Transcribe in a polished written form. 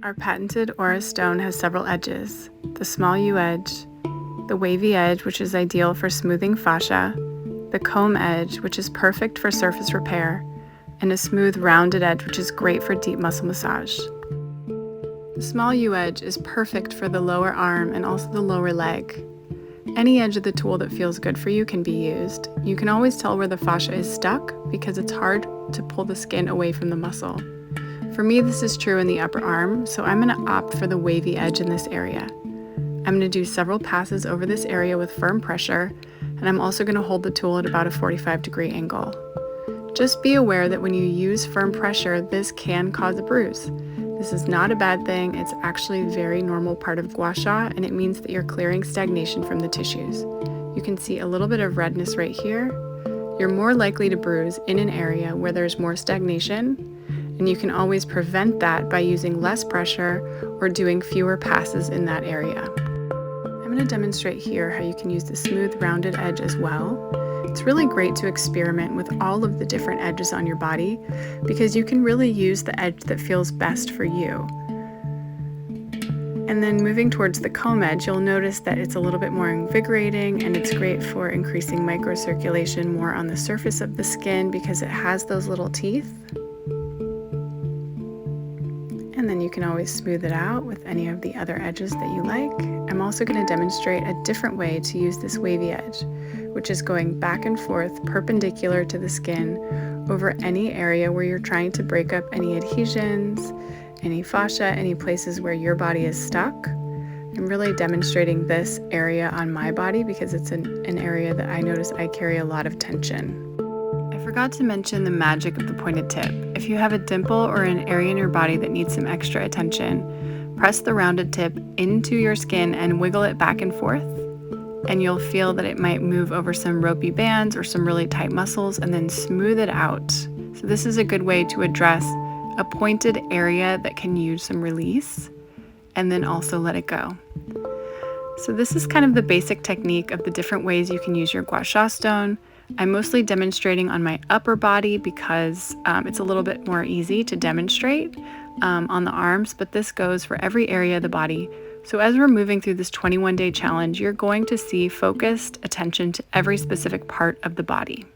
Our patented Aura stone has several edges: the small U edge, the wavy edge, which is ideal for smoothing fascia, the comb edge, which is perfect for surface repair, and a smooth rounded edge, which is great for deep muscle massage. The small U edge is perfect for the lower arm and also the lower leg. Any edge of the tool that feels good for you can be used. You can always tell where the fascia is stuck because it's hard to pull the skin away from the muscle. For me, this is true in the upper arm, so I'm going to opt for the wavy edge in this area. I'm going to do several passes over this area with firm pressure, and I'm also going to hold the tool at about a 45-degree angle. Just be aware that when you use firm pressure, this can cause a bruise. This is not a bad thing. It's actually a very normal part of Gua Sha, and it means that you're clearing stagnation from the tissues. You can see a little bit of redness right here. You're more likely to bruise in an area where there's more stagnation, and you can always prevent that by using less pressure or doing fewer passes in that area. I'm going to demonstrate here how you can use the smooth rounded edge as well. It's really great to experiment with all of the different edges on your body because you can really use the edge that feels best for you. And then moving towards the comb edge, you'll notice that it's a little bit more invigorating, and it's great for increasing microcirculation more on the surface of the skin because it has those little teeth. And then you can always smooth it out with any of the other edges that you like. I'm also going to demonstrate a different way to use this wavy edge, which is going back and forth perpendicular to the skin over any area where you're trying to break up any adhesions, any fascia, any places where your body is stuck. I'm really demonstrating this area on my body because it's an area that I notice I carry a lot of tension. I forgot to mention the magic of the pointed tip. If you have a dimple or an area in your body that needs some extra attention, press the rounded tip into your skin and wiggle it back and forth, and you'll feel that it might move over some ropey bands or some really tight muscles and then smooth it out. So this is a good way to address a pointed area that can use some release and then also let it go. So this is kind of the basic technique of the different ways you can use your Gua Sha stone. I'm mostly demonstrating on my upper body because it's a little bit more easy to demonstrate on the arms, but this goes for every area of the body. So as we're moving through this 21-day challenge, you're going to see focused attention to every specific part of the body.